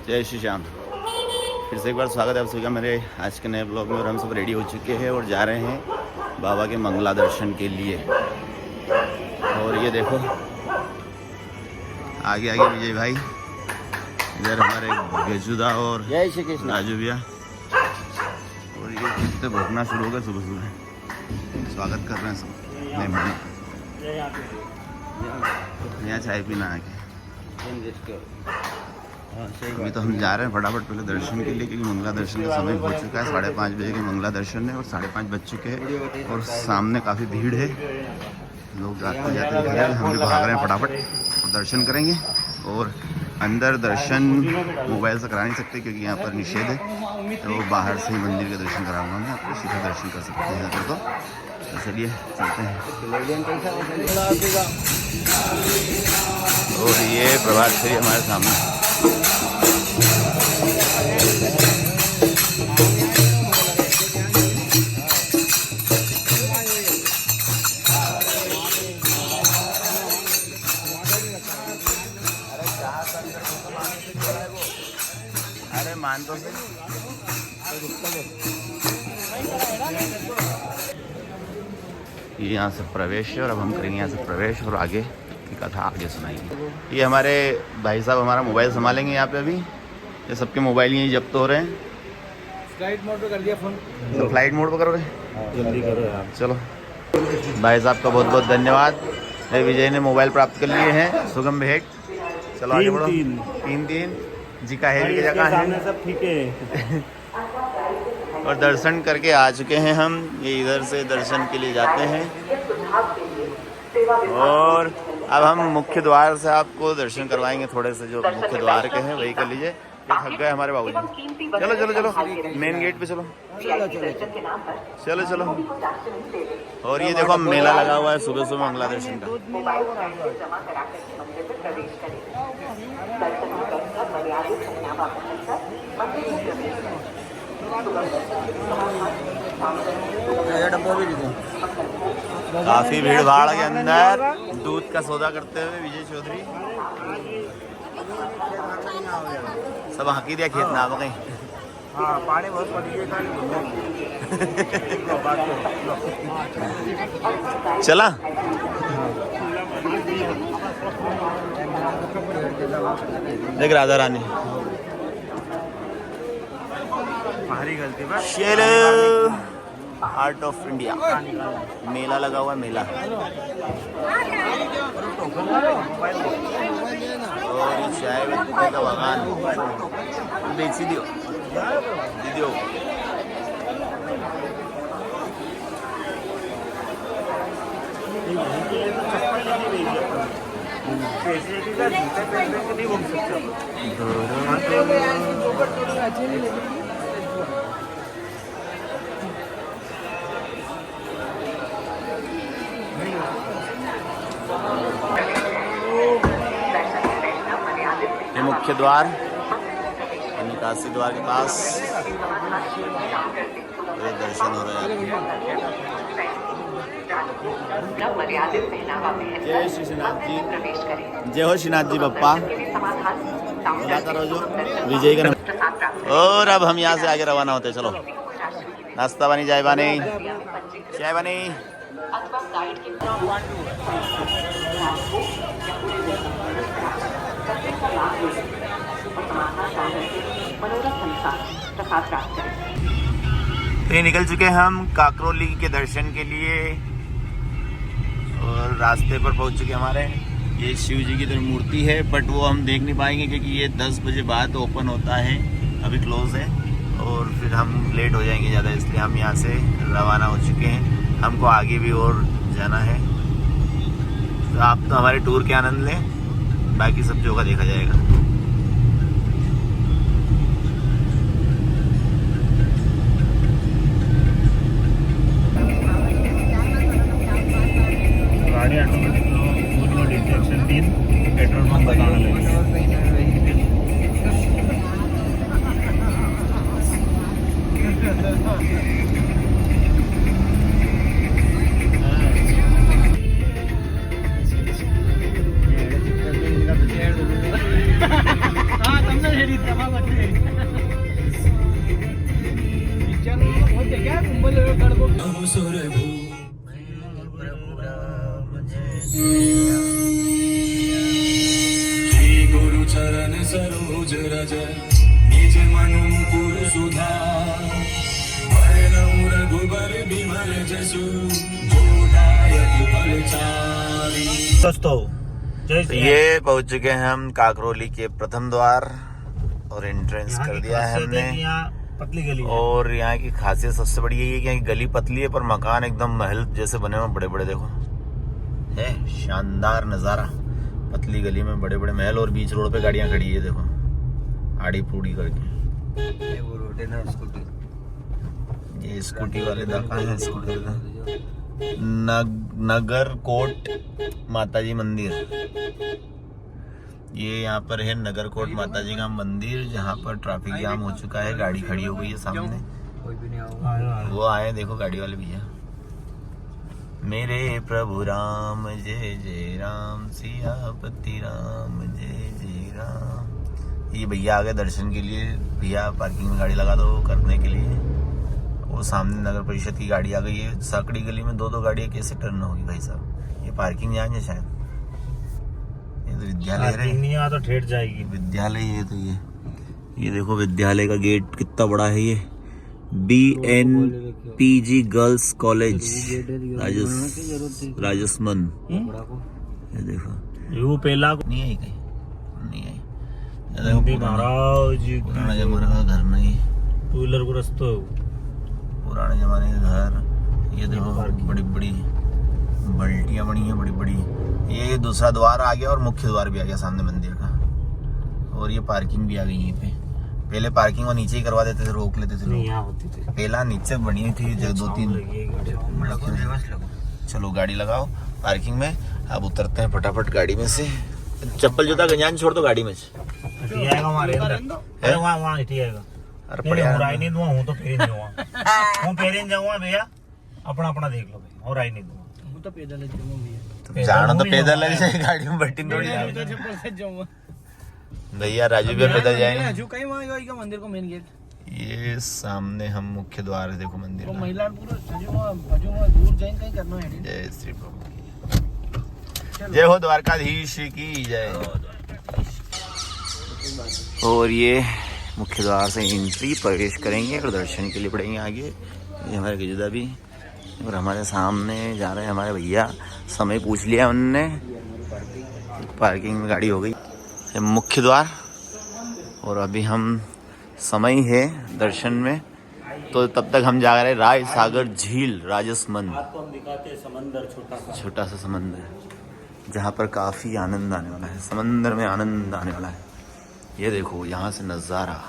जय श्री श्याम। फिर से एक बार स्वागत है आप सभी का मेरे आज के नए ब्लॉग में। और हम सब रेडी हो चुके हैं और जा रहे हैं बाबा के मंगला दर्शन के लिए। और ये देखो आगे आगे विजय भाई, इधर हमारे गजुदा और जय श्री कृष्ण राजू भैया। और ये कितने भोगना शुरू हो गए सुबह सुबह। स्वागत कर रहे हैं सब मेहमान। यहाँ चाय पीना आके अभी तो हम जा रहे हैं फटाफट पहले दर्शन के लिए, क्योंकि मंगला दर्शन का समय हो चुका है। 5:30 बजे के मंगला दर्शन है और 5:30 बज चुके हैं और सामने काफ़ी भीड़ है, लोग आते जाते दिख रहे हैं। हम भी भाग रहे हैं फटाफट और दर्शन करेंगे। और अंदर दर्शन मोबाइल से करा नहीं सकते क्योंकि यहाँ पर निषेध है, तो बाहर से ही मंदिर के दर्शन कराऊंगा मैं आपको। सीधा दर्शन कर सकते हैं यहाँ तो चलिए चलते हैं। और ये प्रभात फेरी हमारे सामने। अरे मान तो सही। ये यहाँ से प्रवेश है और अब हम करेंगे यहाँ से प्रवेश और आगे की कथा आगे सुनाएंगे। ये हमारे भाई साहब हमारा मोबाइल संभालेंगे यहाँ पे। अभी ये सबके मोबाइल यही जब्त हो रहे हैं। फ्लाइट मोड पे कर दिया फोन, तो फ्लाइट मोड पे करोगे? जल्दी करो यार। चलो भाई साहब का बहुत बहुत धन्यवाद। विजय ने मोबाइल प्राप्त कर लिए हैं, सुगम भेंट। चलो आगे बढ़ो। तीन जी का है की जगह है, सब ठीक है। और दर्शन करके आ चुके हैं हम। ये इधर से दर्शन के लिए जाते हैं और अब हम मुख्य द्वार से आपको दर्शन करवाएंगे। थोड़े से जो मुख्य द्वार के हैं वही कर लीजिए। ये थक गए हमारे बाबूजी। चलो चलो चलो मेन गेट पे चलो चलो चलो। और ये देखो मेला लगा हुआ है सुबह सुबह मंगला दर्शन का। काफी भीड़ भाड़ के अंदर दूध का सौदा करते हुए विजय चौधरी सब हकी दिया खेत ना कहीं। पानी बहुत चला देख राधा रानी। चलो हार्ट ऑफ इंडिया मेला लगा हुआ है, मेला। और ये चाय पत्ते का बागान बेची दियो दीदियो। ये मुख्य द्वार निकासी द्वार के पास ये दर्शन हो रहे हैं। जय श्री श्रीनाथ जी, जय हो श्रीनाथ जी बप्पा। विजय का। और अब हम यहाँ से आगे रवाना होते। चलो नाश्ता बनी, चाय बनी, चाय बनी। ये निकल चुके हैं हम काकरोली के दर्शन के लिए और रास्ते पर पहुंच चुके हमारे। ये शिव जी की तो मूर्ति है बट वो हम देख नहीं पाएंगे क्योंकि ये 10 बजे बाद ओपन होता है, अभी क्लोज है और फिर हम लेट हो जाएंगे ज़्यादा, इसलिए हम यहाँ से रवाना हो चुके हैं। हमको आगे भी और जाना है। तो आप तो हमारे टूर के आनंद लें, बाकी सब जो होगा देखा जाएगा। गाड़ी ऑटोमेटिक डिटेक्शन 3 पेट्रोल पंप बताने लगे। गुरु चरण सरोज रज निज मनु मुकुर सुधार वरनऊ रघुबर बिमल जसु जो दायक फलचारी। दोस्तों जय तो श्री ये पहुंच चुके हैं हम काकरोली के प्रथम द्वार और एंट्रेंस कर दिया है हमने। यहाँ पतली गली है। और यहाँ की खासियत सबसे बड़ी यही है कि यहाँ की गली पतली है पर मकान एकदम महल जैसे बने हुए बड़े बड़े। देखो है शानदार नज़ारा, पतली गली में बड़े बड़े महल और बीच रोड पे गाड़ियाँ खड़ी है। देखो आड़ी पूड़ी करके। वो रोड है ना स्कूटी, ये स्कूटी वाले दरकार है। स्कूटी नगर कोट माताजी मंदिर, ये यहाँ पर है नगर कोट माताजी का मंदिर, जहाँ पर ट्रैफिक जाम हो चुका है, गाड़ी खड़ी हो गई है सामने। कोई भी नहीं आओ। वो आए देखो गाड़ी वाले भैया। मेरे प्रभु राम जय जय राम, सियापति राम जय जय राम। ये भैया आ गए दर्शन के लिए। भैया पार्किंग में गाड़ी लगा दो करने के लिए। वो सामने नगर परिषद की गाड़ी आ गई है। सकड़ी गली में दो गाड़ियाँ कैसे टर्न होगी भाई साहब? ये पार्किंग जाएंगे शायद। ये तो विद्यालय है, तो ठेठ जाएगी। विद्यालय है। तो ये देखो विद्यालय का गेट कितना बड़ा है। ये BNPG गर्ल्स कॉलेज राजस्थान। ये देखो यू पहला नहीं आई कहीं, नहीं आई। ये देखो नंदी महाराज पुराना जमाने का घर नहीं, टू व्हीलर को रस्तो पुराने जमाने का घर। ये देखो बड़ी बड़ी बल्टियां बनी है बड़ी बड़ी। ये दूसरा द्वार आ गया और मुख्य द्वार भी आ गया सामने मंदिर का। और ये पार्किंग भी आ गई यहीं पे। पहले पार्किंग वो नीचे ही करवा देते थे, रोक लेते थे लोग। यहाँ होती थी पहला नीचे बनी थी दो तीन। चलो गाड़ी लगाओ पार्किंग में। अब उतरते हैं फटाफट गाड़ी में से। चप्पल जूता गंजान छोड़ दो गाड़ी में से। आएगा हमारे अंदर। वहाँ हिटी आएगा। अरे नहीं दूंगा हूँ तो फेरी नहीं हुआ। हूँ फेरी जाऊंगा भैया, अपना अपना देख लो भाई। और आई नहीं दूंगा हूँ तो पैदल भैया। जाना तो पैदल लग जाए, गाड़ी में बैठी थोड़ी जाऊंगा भैया। राजू भी पैदल जाएंगे। कहीं वहाँ मंदिर को मेन गेट। ये सामने हम मुख्य द्वार है देखो मंदिर का। महिला दूर जाएंगे कहीं करना है। जय श्री प्रभु, जय हो द्वारकाधीश की जय। और ये मुख्य द्वार से एंट्री प्रवेश करेंगे और दर्शन के लिए पड़ेंगे आगे। ये हमारे गजदा भी और हमारे सामने जा रहे हैं हमारे भैया। समय पूछ लिया उनने, पार्किंग में गाड़ी हो गई। ये मुख्य द्वार और अभी हम समय है दर्शन में, तो तब तक हम जा रहे हैं राय सागर झील राजस्थान। आपको हम दिखाते हैं समंदर, छोटा सा समंदर जहाँ पर काफ़ी आनंद आने वाला है। समंदर में आनंद आने वाला है। ये देखो यहाँ से नज़ारा।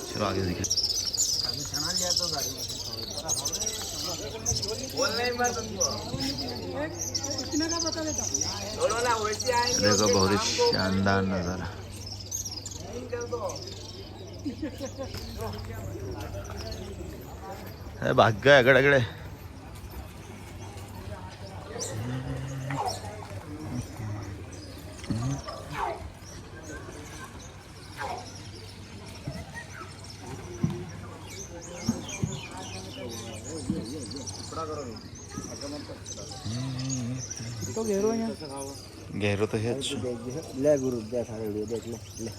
चलो आगे देखिए। देखो बहुत ही शानदार नज़ारा। भाग गए अगड़े अगड़े। तो घेरो गहरो तो है। अच्छा ले गुरु देख वीडियो देख ले। ले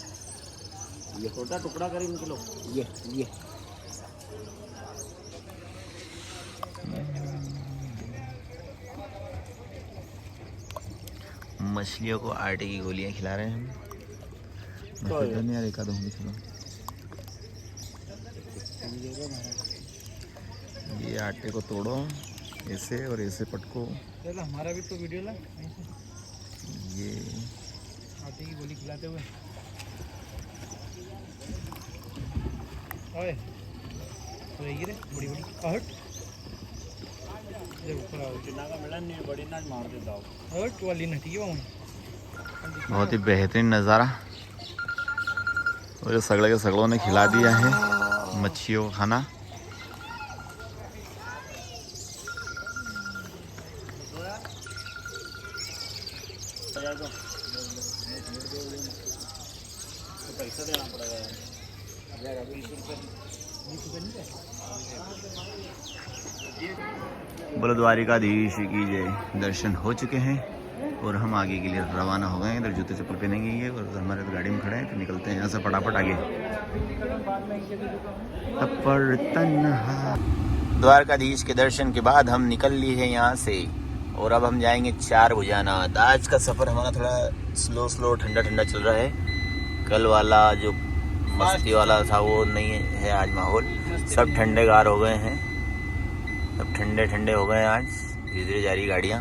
ये छोटा टुकड़ा कर निकलो। ये मछलियों को आटे की गोलियां खिला रहे हैं हम। नहीं यार एक आधा खिला। ये आटे को तोड़ो ऐसे और ऐसे पटको। हमारा भी तो वीडियो ला। ये आटे की गोली खिलाते हुए। ओए तो ये रे बड़ी बड़ी हट। जब ऊपर आओ चिन्ना का मिलन नहीं बड़ी नाच मार देता हूँ। हट वाली नटी है वहाँ। बहुत ही बेहतरीन नज़ारा। और सगड़े के सगड़ों ने खिला दिया है मच्छियों का खाना। बोलो द्वारिकाधीश की जय। दर्शन हो चुके हैं और हम आगे के लिए रवाना हो गए हैं। इधर जूते चप्पल पहनेंगे ये और हमारे तो गाड़ी में खड़े हैं, तो निकलते हैं यहाँ से फटाफट आगे। द्वारकाधीश के दर्शन के बाद हम निकल लिए हैं यहाँ से और अब हम जाएंगे चार भुजानाथ। आज का सफ़र हमारा थोड़ा स्लो ठंडा चल रहा है। कल वाला जो मस्ती वाला था वो नहीं है आज माहौल। सब ठंडे गार हो गए हैं, सब ठंडे हो गए हैं। आज धीरे धीरे जा रही गाड़ियाँ।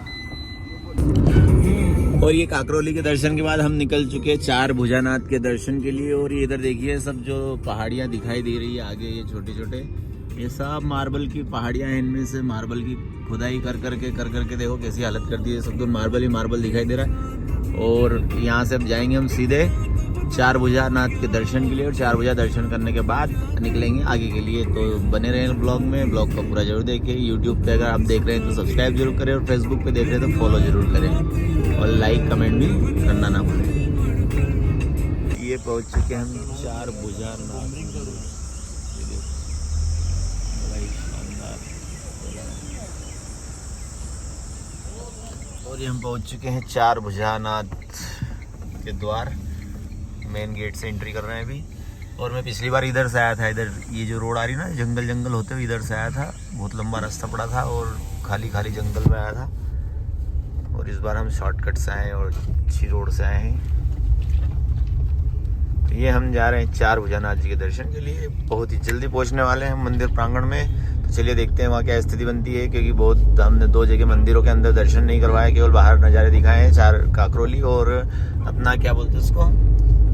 और ये काकरोली के दर्शन के बाद हम निकल चुके हैं चार भुजानाथ के दर्शन के लिए। और ये इधर देखिए सब जो पहाड़ियाँ दिखाई दे रही है आगे, ये छोटे ये सब मार्बल की पहाड़ियाँ हैं। इनमें से मार्बल की खुदाई कर करके देखो कैसी हालत कर दी है। सब तो मार्बल ही मार्बल दिखाई दे रहा है। और यहाँ से अब जाएंगे हम सीधे चार भुजानाथ के दर्शन के लिए और चार भुजा दर्शन करने के बाद निकलेंगे आगे के लिए। तो बने रहें ब्लॉग में, ब्लॉग का पूरा जरूर देखें। यूट्यूब पे अगर आप देख रहे हैं तो सब्सक्राइब जरूर करें और फेसबुक पे देख रहे हैं तो फॉलो जरूर करें और लाइक कमेंट भी करना ना भूलें। ये पहुँच चुके हम चार भुजानाथ। और ये हम पहुँच चुके हैं चार भुजानाथ के द्वार। मेन गेट से एंट्री कर रहे हैं अभी। और मैं पिछली बार इधर से आया था। इधर ये जो रोड आ रही ना, जंगल होते हुए इधर से आया था। बहुत लंबा रास्ता पड़ा था और खाली जंगल में आया था। और इस बार हम शॉर्टकट से आए और अच्छी रोड से आए हैं। ये हम जा रहे हैं चार भुजानाथ जी के दर्शन के लिए। बहुत ही जल्दी पहुंचने वाले हैं मंदिर प्रांगण में। तो चलिए देखते हैं वहाँ क्या स्थिति बनती है, क्योंकि बहुत हमने 2 जगह मंदिरों के अंदर दर्शन नहीं करवाए, केवल बाहर नज़ारे दिखाए हैं। चार काकरोली और अपना क्या बोलते हैं उसको,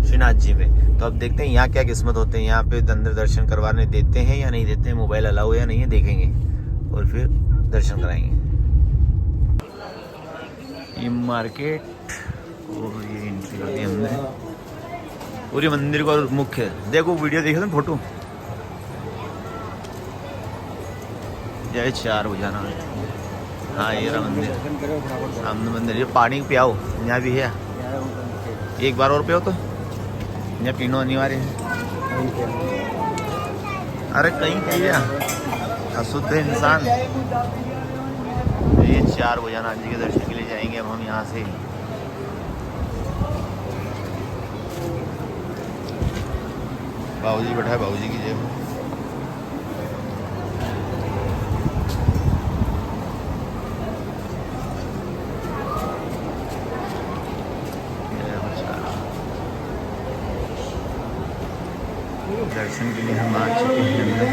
श्रीनाथ जी में। तो अब देखते हैं यहाँ क्या किस्मत होते हैं, यहाँ पे अंदर दर्शन करवाने देते हैं या नहीं देते हैं, मोबाइल अलाउ या नहीं है, देखेंगे और फिर दर्शन कराएंगे। ये मार्केट और ये एंट्री कर दी हमने पूरी मंदिर को मुख्य। देखो वीडियो देखे थे, फोटो। जय चार भुजानाथ। हाँ ये रहा मंदिर, सामने मंदिर। ये पानी पियाओ यहाँ भी है, एक बार और पियो तो यहाँ पीना अनिवार्य है। अरे कहीं पिया अशुद्ध इंसान। ये चार भुजानाथ जी के दर्शन के लिए जाएंगे अब हम यहाँ से। बाबूजी बैठा है, बाबूजी की जेब में। दर्शन के लिए हम आ चुके हैं अंदर।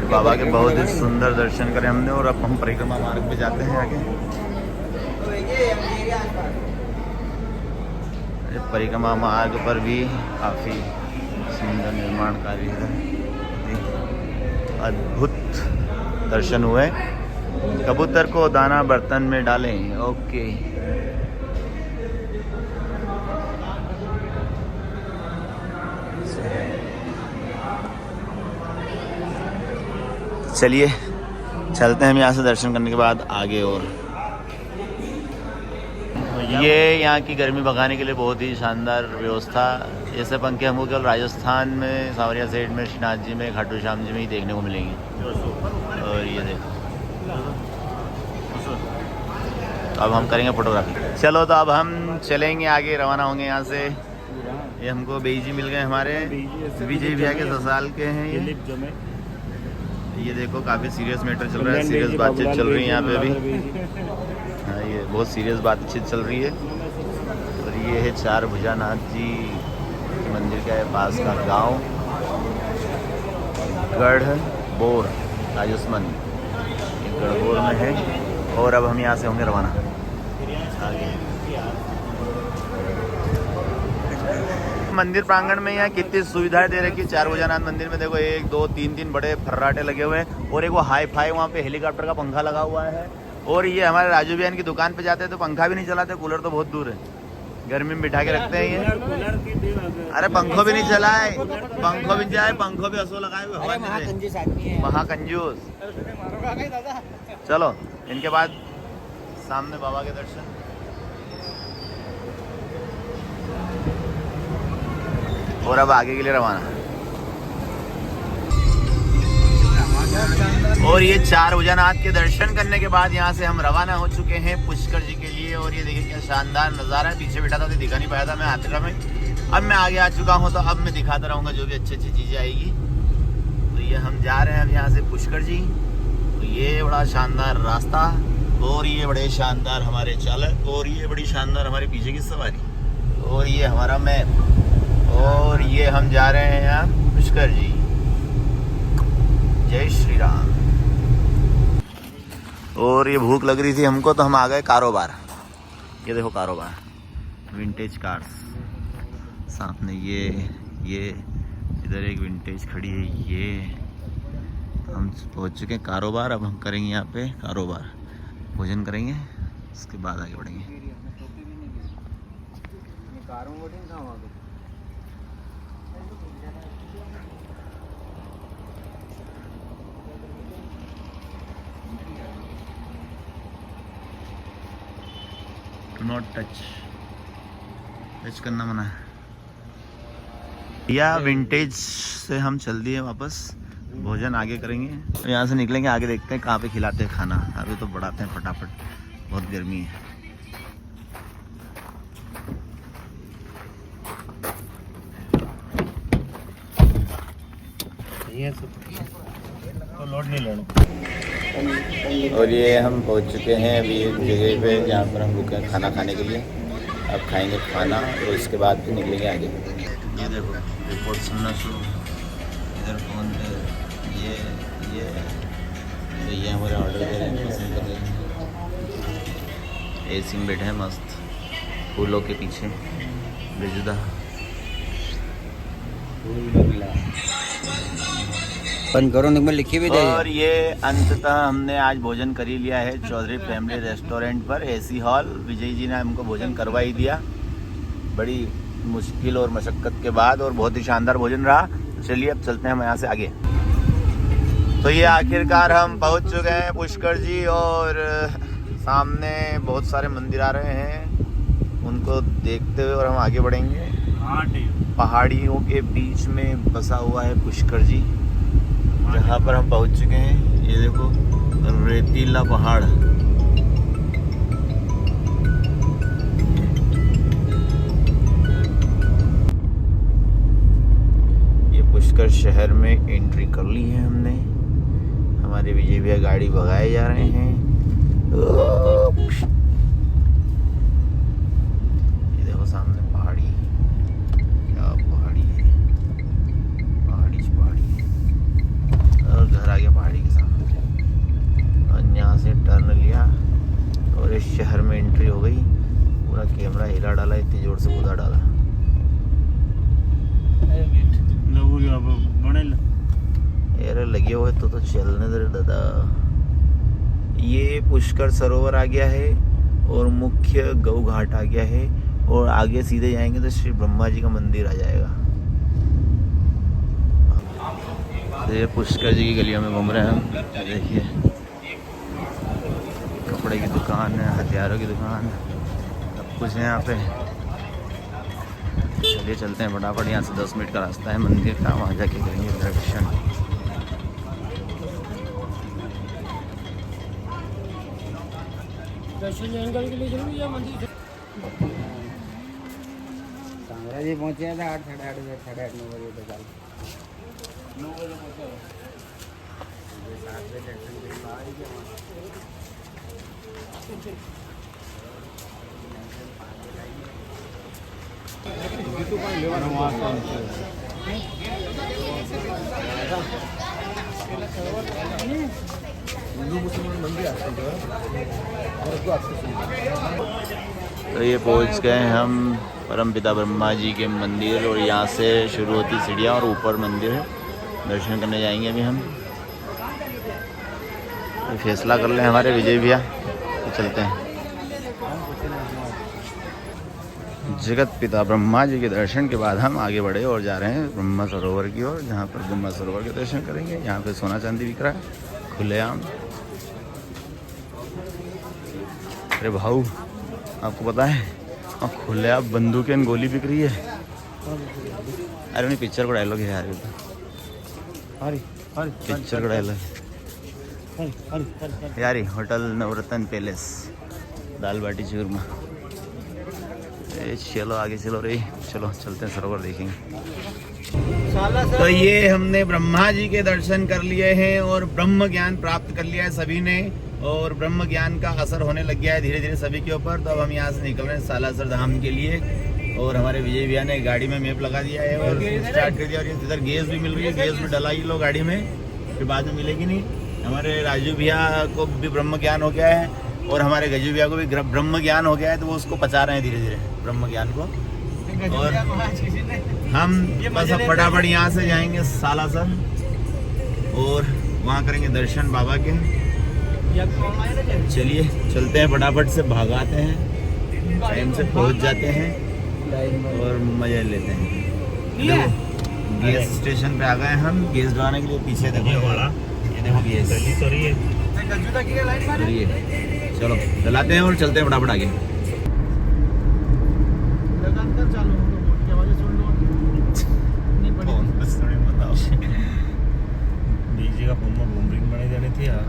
बाबा के बहुत ही सुंदर दर्शन करे हमने और अब हम परिक्रमा मार्ग पे जाते हैं आगे। परिक्रमा मार्ग पर भी काफ़ी सुंदर निर्माण कार्य है, अद्भुत दर्शन हुए। कबूतर को दाना बर्तन में डालें। ओके, चलिए चलते हैं हम यहाँ से दर्शन करने के बाद आगे। और ये यहाँ की गर्मी भगाने के लिए बहुत ही शानदार व्यवस्था। ऐसे पंखे हमको केवल राजस्थान में, सांवरिया साइड में, श्रीनाथ जी में, खाटू श्याम जी में ही देखने को मिलेंगे। और ये देखो, तो अब हम करेंगे फोटोग्राफी। चलो तो अब हम चलेंगे आगे, रवाना होंगे यहाँ से। ये हमको बेईजी मिल गए हमारे, विजय भैया के ससुराल के हैं ये देखो काफ़ी सीरियस मैटर चल रहा है, सीरियस बातचीत चल रही है यहाँ पे अभी। हाँ ये बहुत सीरियस बातचीत चल रही है। और ये है चार भुजानाथ जी मंदिर के पास का गांव गढ़ गणगौर राजस्थान गणगौर में है। और अब हम यहाँ से होंगे रवाना आगे। मंदिर प्रांगण में यहाँ कितनी सुविधाएं दे रखी है। 4 भुजानाथ मंदिर में देखो 1 2 3 बड़े फर्राटे लगे हुए हैं और एक वो हाई फाई वहाँ पे हेलीकॉप्टर का पंखा लगा हुआ है। और ये हमारे राजू बहन की दुकान पे जाते हैं तो पंखा भी नहीं चलाते, कूलर तो बहुत दूर है, गर्मी में बिठा के रखते हैं ये। अरे पंखो भी नहीं चलाए, पंखो भी जाए, पंखो भी असो लगाए हुए हवा में, महाकंजूस। चलो इनके बाद सामने बाबा के दर्शन। और अब आगे के लिए रवाना। और ये 4 भुजानाथ के दर्शन करने के बाद यहाँ से हम रवाना हो चुके हैं पुष्कर जी के लिए। और ये देखिए क्या शानदार नज़ारा है। पीछे बैठा था तो दिखा नहीं पाया था मैं यात्रा में, अब मैं आगे आ चुका हूँ तो अब मैं दिखाता रहूँगा जो भी अच्छी अच्छी चीज़ें आएगी। तो ये हम जा रहे हैं अब यहाँ से पुष्कर जी। तो ये बड़ा शानदार रास्ता और ये बड़े शानदार हमारे चालक और ये बड़ी शानदार हमारे पीछे की सवारी और ये हमारा मैप और ये हम जा रहे हैं यहाँ पुष्कर जी। जय श्री राम। और ये भूख लग रही थी हमको तो हम आ गए कारोबार। ये देखो कारोबार, विंटेज कार्स सामने। ये इधर एक विंटेज खड़ी है। ये हम पहुंच चुके हैं कारोबार। अब हम करेंगे यहाँ पे कारोबार, भोजन करेंगे, उसके बाद आगे बढ़ेंगे। नॉट टच करना मना है। या विंटेज से हम चल दिए वापस, भोजन आगे करेंगे। यहाँ से निकलेंगे आगे, देखते हैं कहाँ पे खिलाते हैं खाना। अभी तो बढ़ाते हैं फटाफट, बहुत गर्मी है। तो लोड नहीं लेना। और ये हम पहुँच चुके हैं अभी एक जगह पे जहाँ पर हम रुके हैं खाना खाने के लिए। अब खाएंगे खाना और इसके बाद फिर निकलेंगे आगे। ये देखो रिपोर्ट सुनना शुरू, इधर फोन पे ये हमारे ऑर्डर दे रहे हैं, पसंद कर रहे हैं। एसी में बैठे हैं मस्त, फूलों के पीछे बेजुदा। में लिखी भी और ये अंततः हमने आज भोजन कर ही लिया है चौधरी फैमिली रेस्टोरेंट पर, एसी हॉल। विजय जी ने हमको भोजन करवा ही दिया बड़ी मुश्किल और मशक्क़त के बाद, और बहुत ही शानदार भोजन रहा। चलिए अब चलते हैं हम यहाँ से आगे। तो ये आखिरकार हम पहुँच चुके हैं पुष्कर जी और सामने बहुत सारे मंदिर आ रहे हैं, उनको देखते हुए और हम आगे बढ़ेंगे। पहाड़ियों के बीच में बसा हुआ है पुष्कर जी, जहाँ पर हम पहुँच चुके हैं। ये देखो रेतीला पहाड़। ये पुष्कर शहर में एंट्री कर ली है हमने। हमारे विजय भैया गाड़ी भगाए जा रहे हैं। ये देखो सामने पहाड़ी, क्या पहाड़ी है, पहाड़ी और घर आ गया पहाड़ी के सामने। और यहाँ से टर्न लिया और इस शहर में एंट्री हो गई। पूरा कैमरा हिला डाला, इतनी जोर से कूदा डाला। यार लगे हुए तो चलने दे दादा। ये पुष्कर सरोवर आ गया है और मुख्य गौ घाट आ गया है, और आगे सीधे जाएंगे तो श्री ब्रह्मा जी का मंदिर आ जाएगा। तो ये पुष्कर जी की गलियों में घूम रहे हैं हम। देखिए कपड़े की दुकान है, हथियारों की दुकान है, सब कुछ है यहाँ पे। चलिए चलते हैं फटाफट, यहाँ से 10 मिनट का रास्ता है मंदिर का, वहाँ जाके करेंगे दर्शन। कांगड़ा जी पहुँचे थे 8 साढ़े 8 9 बजे तक। 9 बजे पहुँचे 7 बजे दर्शन के बाद ही तो ये पहुंच गए हम परमपिता ब्रह्मा जी के मंदिर और यहाँ से शुरू होती सीढ़ियाँ और ऊपर मंदिर है। दर्शन करने जाएंगे अभी हम। तो फैसला कर लें हमारे विजय भैया तो चलते हैं। जगत पिता ब्रह्मा जी के दर्शन के बाद हम आगे बढ़े और जा रहे हैं ब्रह्मा सरोवर की ओर, जहाँ पर ब्रह्मा सरोवर के दर्शन करेंगे। यहाँ पे सोना चांदी बिक रहा है खुलेआम। अरे भाऊ आपको पता है और खुलेआम बंदूकें गोली बिक रही है। अरे नहीं पिक्चर का डायलॉग है यार, पिक्चर का डायलॉग यार। होटल नवरत्न पैलेस दाल बाटी चूरमा। चलो आगे चलो रे, चलो चलते हैं सरोवर देखेंगे। तो ये हमने ब्रह्मा जी के दर्शन कर लिए हैं और ब्रह्म ज्ञान प्राप्त कर लिया है सभी ने, और ब्रह्म ज्ञान का असर होने लग गया है धीरे धीरे सभी के ऊपर। तो अब हम यहाँ से निकल रहे हैं सालासर धाम के लिए, और हमारे विजय भैया ने गाड़ी में मैप लगा दिया है और स्टार्ट कर दिया। और इधर गैस भी मिल रही है, गैस भी डला ही लो गाड़ी में, फिर बाद में मिलेगी नहीं। हमारे राजू भैया को भी ब्रह्म ज्ञान हो गया है और हमारे गजू भैया को भी ब्रह्म ज्ञान हो गया है, तो वो उसको पचा रहे हैं धीरे धीरे ब्रह्म ज्ञान को। और हम बस अब फटाफट यहाँ से जाएंगे सालासर और वहाँ करेंगे दर्शन बाबा के। चलिए चलते हैं, फटाफट से भागाते हैं, टाइम से पहुँच जाते हैं और मजा लेते हैं। देखो गैस स्टेशन पे आ गए हम गैस डलाने के लिए। पीछे देखो ये देखो गैस चलो चलाते हैं और चलते हैं फटाफट आगे। डीजे का फोन में बूमरिंग बने जाने थी यार।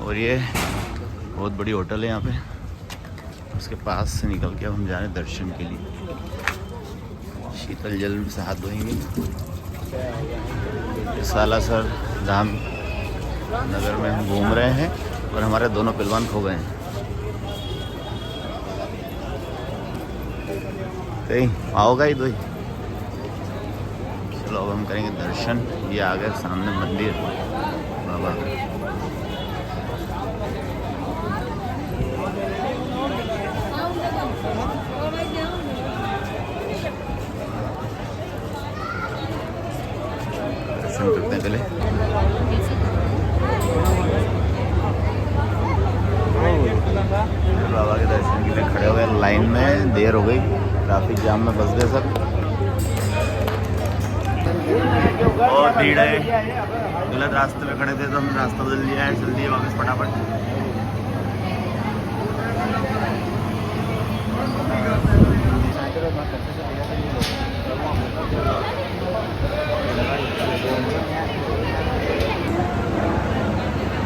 और ये बहुत बड़ी होटल है यहाँ पे, उसके पास से निकल के अब हम जा रहे हैं दर्शन के लिए। शीतल जल से हाथ धोएंगे। सालासर धाम नगर में हम घूम रहे हैं और हमारे दोनों पहलवान खो गए हैं। कहीं आओगा ही दो ही। चलो अब हम करेंगे दर्शन। ये आ गए सामने मंदिर बाबा। दर्शन करते हैं पहले। बाबा के दर्शन के लिए खड़े हो गए लाइन में, देर हो गई, ट्रैफिक जाम में फंस गए सब। बहुत भीड़ है, गलत रास्ते पे खड़े थे तो हमने रास्ता बदल लिया है, चल दिए वापस फटाफट।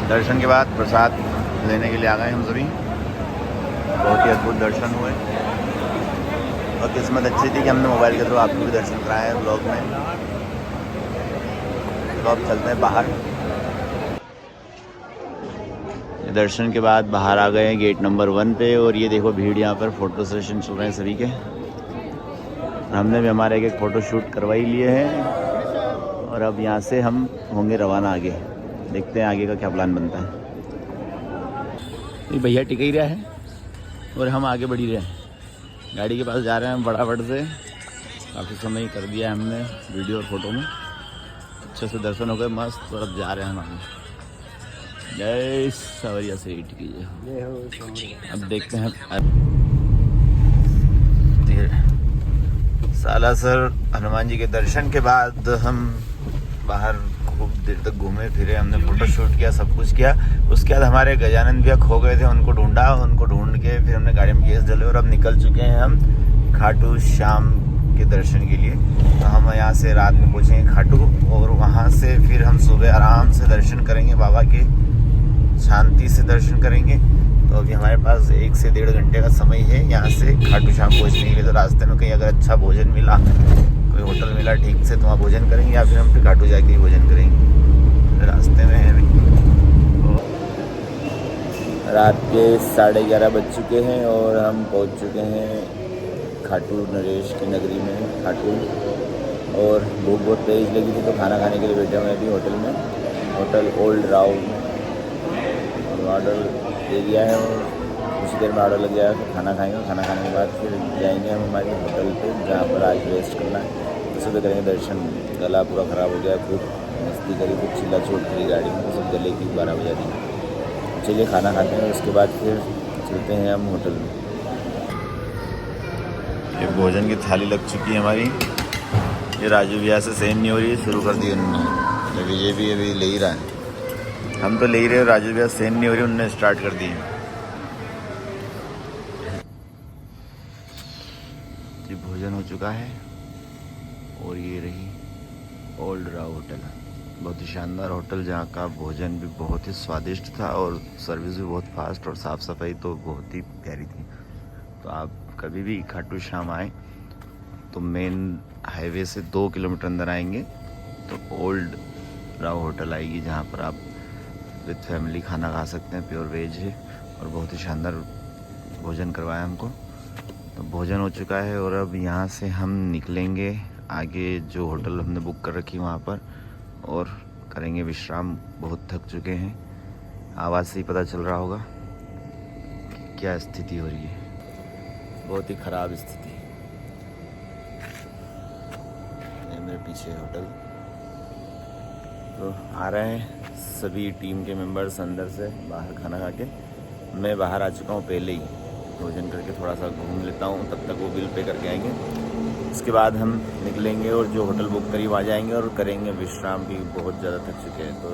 दर्शन के बाद प्रसाद लेने के लिए आ गए हम सभी। बहुत ही अद्भुत दर्शन हुए और किस्मत अच्छी थी कि हमने मोबाइल के थ्रू आपको भी दर्शन कराया है ब्लॉग में। तो अब चलते हैं बाहर। दर्शन के बाद बाहर आ गए हैं गेट नंबर 1 पे, और ये देखो भीड़ यहाँ पर फ़ोटो सेशन चल रहे हैं सभी के। हमने भी हमारे एक फ़ोटो शूट करवा ही लिए हैं और अब यहाँ से हम होंगे रवाना आगे। देखते हैं आगे का क्या प्लान बनता है। ये भैया टिक ही रहा है और हम आगे बढ़ ही रहे हैं। गाड़ी के पास जा रहे हैं फटाफट से। काफ़ी समय कर दिया हमने वीडियो और फोटो में। अच्छे से दर्शन हो गए मस्त, और अब जा रहे हैं हम आगे। जय सवरिया से हिट कीजिए। अब देखते हैं सालासर हनुमान जी के दर्शन के बाद हम बाहर खूब देर तक घूमे फिरे, हमने फोटो शूट किया, सब कुछ किया। उसके बाद हमारे गजानन भैया खो गए थे, उनको ढूंढा, उनको ढूंढ के फिर हमने गाड़ी में गैस डाले और अब निकल चुके हैं हम खाटू श्याम के दर्शन के लिए। तो हम यहाँ से रात में पहुँचेंगे खाटू और वहाँ से फिर हम सुबह आराम से दर्शन करेंगे बाबा के, शांति से दर्शन करेंगे। तो अभी हमारे पास 1 से 1.5 घंटे का समय है यहाँ से खाटू श्याम पहुँचने के लिए। तो रास्ते में कहीं अगर अच्छा भोजन मिला, कोई होटल मिला ठीक से, तो वहाँ भोजन करेंगे या फिर हम फिर खाटू जाके ही भोजन करेंगे। रास्ते में है रात के 11:30 बज चुके हैं और हम पहुंच चुके हैं खाटू नरेश की नगरी में, खाटू। और भूख बहुत तेज़ लगी थी तो खाना खाने के लिए बैठे हुए अभी होटल में, होटल ओल्ड राव में। और ऑर्डर दे दिया है और कुछ देर में ऑर्डर लग जाएगा तो खाना खाएंगे। खाना खाने के बाद फिर जाएंगे हम हमारे होटल पे जहाँ पर आज रेस्ट करना है। तो सुबह करेंगे दर्शन। गला पूरा ख़राब हो गया, खूब मस्ती करी, खूब चिल्ला चोट करी गाड़ी में, तो सब गले की 12 बजा दी। चलिए खाना खाते हैं, उसके बाद फिर चलते हैं हम होटल में। ये भोजन की थाली लग चुकी है हमारी। ये राजू भैया से सेंड नहीं हो रही है, शुरू कर दी उन्होंने। अभी ये भी अभी ले ही रहा है, हम तो ले ही रहे, राजू भैया सेंड नहीं हो रही, उन्होंने स्टार्ट कर दी। ये भोजन हो चुका है और ये रही ओल्ड राव होटल। बहुत ही शानदार होटल जहाँ का भोजन भी बहुत ही स्वादिष्ट था और सर्विस भी बहुत फास्ट और साफ़ सफाई तो बहुत ही प्यारी थी। तो आप कभी भी खाटू श्याम आए तो मेन हाईवे से 2 किलोमीटर अंदर आएंगे तो ओल्ड राव होटल आएगी, जहाँ पर आप विद फैमिली खाना खा सकते हैं। प्योर वेज है और बहुत ही शानदार भोजन करवाया हमको। तो भोजन हो चुका है और अब यहाँ से हम निकलेंगे आगे जो होटल हमने बुक कर रखी वहाँ पर और करेंगे विश्राम। बहुत थक चुके हैं, आवाज़ से ही पता चल रहा होगा कि क्या स्थिति हो रही है, बहुत ही ख़राब स्थिति। ये मेरे पीछे होटल। तो आ रहे हैं सभी टीम के मेंबर्स अंदर से बाहर खाना खा के। मैं बाहर आ चुका हूँ पहले ही, भोजन करके थोड़ा सा घूम लेता हूँ, तब तक वो बिल पे करके आएंगे। उसके बाद हम निकलेंगे और जो होटल बुक करी वहाँ जाएंगे और करेंगे विश्राम भी। बहुत ज़्यादा थक चुके हैं तो